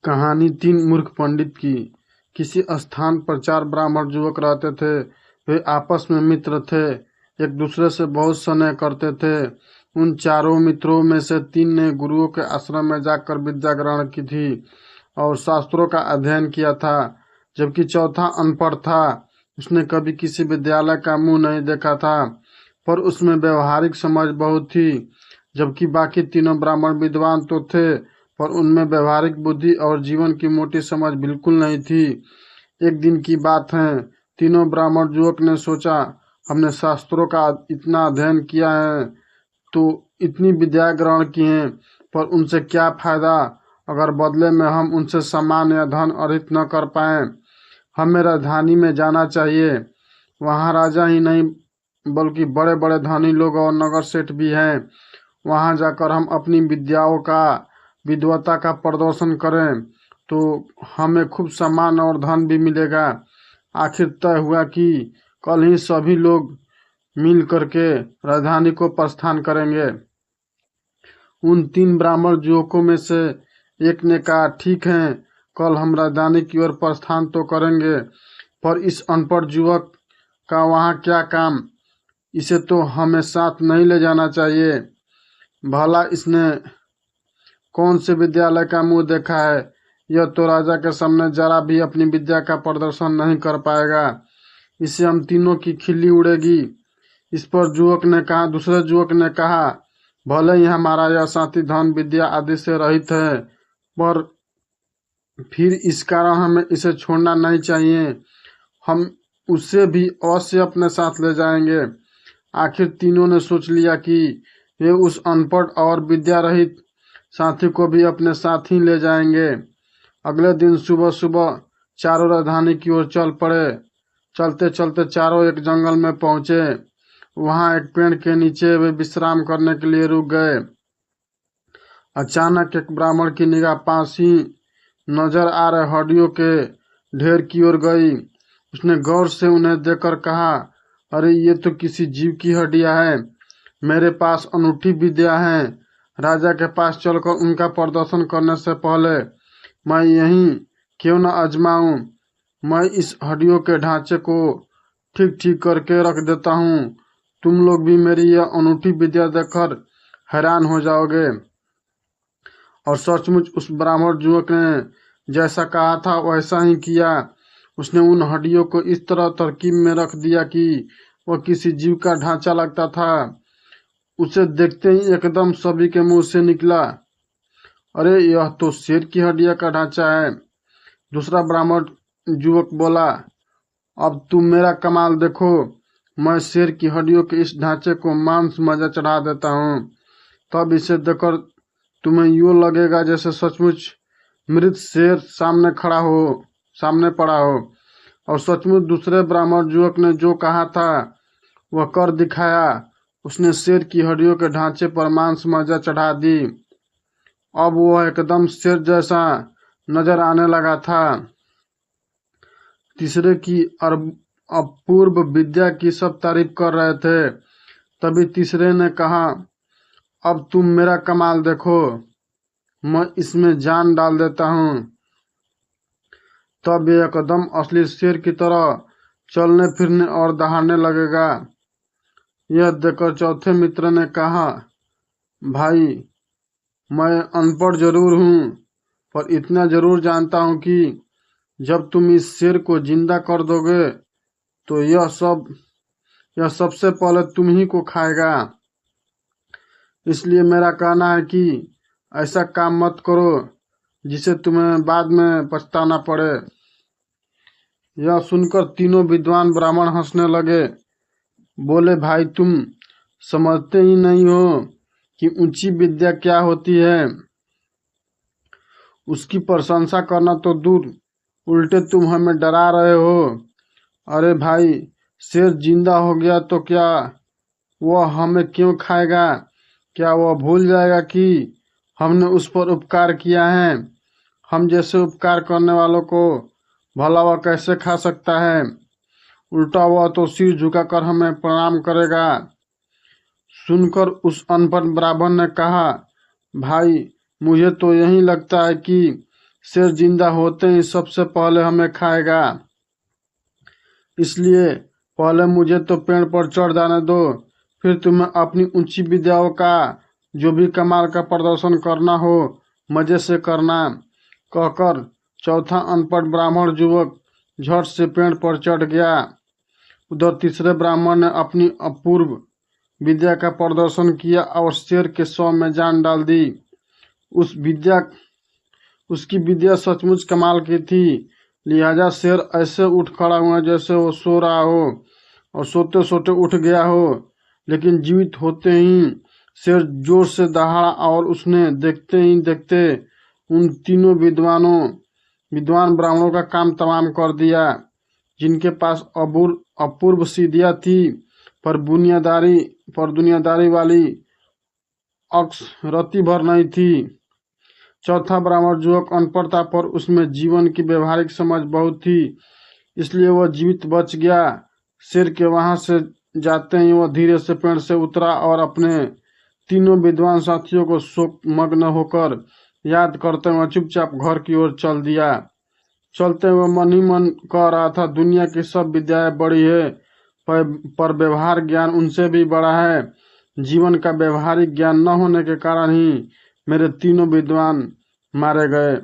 कहानी तीन मूर्ख पंडित की। किसी स्थान पर चार ब्राह्मण युवक रहते थे। वे आपस में मित्र थे, एक दूसरे से बहुत स्नेह करते थे। उन चारों मित्रों में से तीन ने गुरुओं के आश्रम में जाकर विद्या ग्रहण की थी और शास्त्रों का अध्ययन किया था, जबकि चौथा अनपढ़ था। उसने कभी किसी विद्यालय का मुंह नहीं देखा था, पर उसमें व्यवहारिक समझ बहुत थी। जबकि बाकी तीनों ब्राह्मण विद्वान तो थे, पर उनमें व्यवहारिक बुद्धि और जीवन की मोटी समझ बिल्कुल नहीं थी। एक दिन की बात है, तीनों ब्राह्मण युवक ने सोचा, हमने शास्त्रों का इतना अध्ययन किया है, तो इतनी विद्या ग्रहण की है, पर उनसे क्या फायदा अगर बदले में हम उनसे सम्मान या धन अर्जित न कर पाए। हमें राजधानी में जाना चाहिए। वहाँ राजा ही नहीं बल्कि बड़े बड़े धनी लोग और नगर सेठ भी हैं। वहाँ जाकर हम अपनी विद्याओं का विद्वता का प्रदर्शन करें तो हमें खूब सम्मान और धन भी मिलेगा। आखिर तय हुआ कि कल ही सभी लोग मिल करके राजधानी को प्रस्थान करेंगे। उन तीन ब्राह्मण युवकों में से एक ने कहा, ठीक है, कल हम राजधानी की ओर प्रस्थान तो करेंगे, पर इस अनपढ़ युवक का वहाँ क्या काम? इसे तो हमें साथ नहीं ले जाना चाहिए। भला इसने कौन से विद्यालय का मुंह देखा है? यह तो राजा के सामने जरा भी अपनी विद्या का प्रदर्शन नहीं कर पाएगा। इससे हम तीनों की खिल्ली उड़ेगी। इस पर युवक ने कहा, दूसरे युवक ने कहा, भले ही हमारा यह साथी धन विद्या आदि से रहित है, पर फिर इस कारण हमें इसे छोड़ना नहीं चाहिए। हम उसे भी अवश्य अपने साथ ले जाएंगे। आखिर तीनों ने सोच लिया कि वे उस अनपढ़ और विद्या रहित साथी को भी अपने साथ ही ले जाएंगे। अगले दिन सुबह सुबह चारों राजधानी की ओर चल पड़े। चलते चलते चारों एक जंगल में पहुंचे। वहां एक पेड़ के नीचे वे विश्राम करने के लिए रुक गए। अचानक एक ब्राह्मण की निगाह पास ही नजर आ रहे हड्डियों के ढेर की ओर गई। उसने गौर से उन्हें देखकर कहा, अरे ये तो किसी जीव की हड्डियां हैं। मेरे पास अनूठी विद्या है। राजा के पास चलकर उनका प्रदर्शन करने से पहले मैं यहीं क्यों न आजमाऊं। मैं इस हड्डियों के ढांचे को ठीक ठीक करके रख देता हूँ। तुम लोग भी मेरी यह अनूठी विद्या देखकर हैरान हो जाओगे। और सचमुच उस ब्राह्मण युवक ने जैसा कहा था वैसा ही किया। उसने उन हड्डियों को इस तरह तरकीब में रख दिया कि वह किसी जीव का ढांचा लगता था। उसे देखते ही एकदम सभी के मुंह से निकला, अरे यह तो शेर की हड्डियों का ढांचा है। दूसरा ब्राह्मण युवक बोला, अब तुम मेरा कमाल देखो। मैं शेर की हड्डियों के इस ढांचे को मांस मजा चढ़ा देता हूँ। तब इसे देखकर तुम्हें यूं लगेगा जैसे सचमुच मृत शेर सामने पड़ा हो। और सचमुच दूसरे ब्राह्मण युवक ने जो कहा था वह कर दिखाया। उसने शेर की हड्डियों के ढांचे पर मांस मज्जा चढ़ा दी। अब वह एकदम शेर जैसा नजर आने लगा था। तीसरे की अपूर्व विद्या की सब तारीफ कर रहे थे। तभी तीसरे ने कहा, अब तुम मेरा कमाल देखो, मैं इसमें जान डाल देता हूँ। तब ये एकदम असली शेर की तरह चलने फिरने और दहाड़ने लगेगा। यह देखकर चौथे मित्र ने कहा, भाई मैं अनपढ़ जरूर हूँ, पर इतना जरूर जानता हूँ कि जब तुम इस शेर को जिंदा कर दोगे तो यह सबसे पहले तुम ही को खाएगा। इसलिए मेरा कहना है कि ऐसा काम मत करो जिसे तुम्हें बाद में पछताना पड़े। यह सुनकर तीनों विद्वान ब्राह्मण हंसने लगे। बोले, भाई तुम समझते ही नहीं हो कि ऊंची विद्या क्या होती है। उसकी प्रशंसा करना तो दूर, उल्टे तुम हमें डरा रहे हो। अरे भाई, शेर जिंदा हो गया तो क्या वह हमें क्यों खाएगा? क्या वह भूल जाएगा कि हमने उस पर उपकार किया है? हम जैसे उपकार करने वालों को भला वह कैसे खा सकता है? उल्टा वह तो सिर झुकाकर हमें प्रणाम करेगा। सुनकर उस अनपढ़ ब्राह्मण ने कहा, भाई मुझे तो यही लगता है कि शेर जिंदा होते ही सबसे पहले हमें खाएगा, इसलिए पहले मुझे तो पेड़ पर चढ़ जाने दो, फिर तुम्हें अपनी ऊंची विद्याओं का जो भी कमाल का प्रदर्शन करना हो मजे से करना। कहकर चौथा अनपढ़ ब्राह्मण युवक झट से पेड़ पर चढ़ गया। उधर तीसरे ब्राह्मण ने अपनी अपूर्व विद्या का प्रदर्शन किया और शेर के शव में जान डाल दी। उसकी विद्या सचमुच कमाल की थी, लिहाजा शेर ऐसे उठ खड़ा हुआ जैसे वो सो रहा हो और सोते सोते उठ गया हो। लेकिन जीवित होते ही शेर जोर से दहाड़ा और उसने देखते ही देखते उन तीनों विद्वान ब्राह्मणों का काम तमाम कर दिया, जिनके पास अपूर्व सिद्धियां थी पर दुनियादारी वाली अक्स रत्ती भर नहीं थी। चौथा ब्राह्मण युवक अनपढ़ था पर उसमें जीवन की व्यवहारिक समझ बहुत थी, इसलिए वह जीवित बच गया। शेर के वहां से जाते ही वह धीरे से पेड़ से उतरा और अपने तीनों विद्वान साथियों को शोक मग्न होकर याद करते हुए चुपचाप घर की ओर चल दिया। चलते हुए मन ही मन कह रहा था, दुनिया की सब विद्याएं बड़ी है पर व्यवहार ज्ञान उनसे भी बड़ा है। जीवन का व्यवहारिक ज्ञान न होने के कारण ही मेरे तीनों विद्वान मारे गए।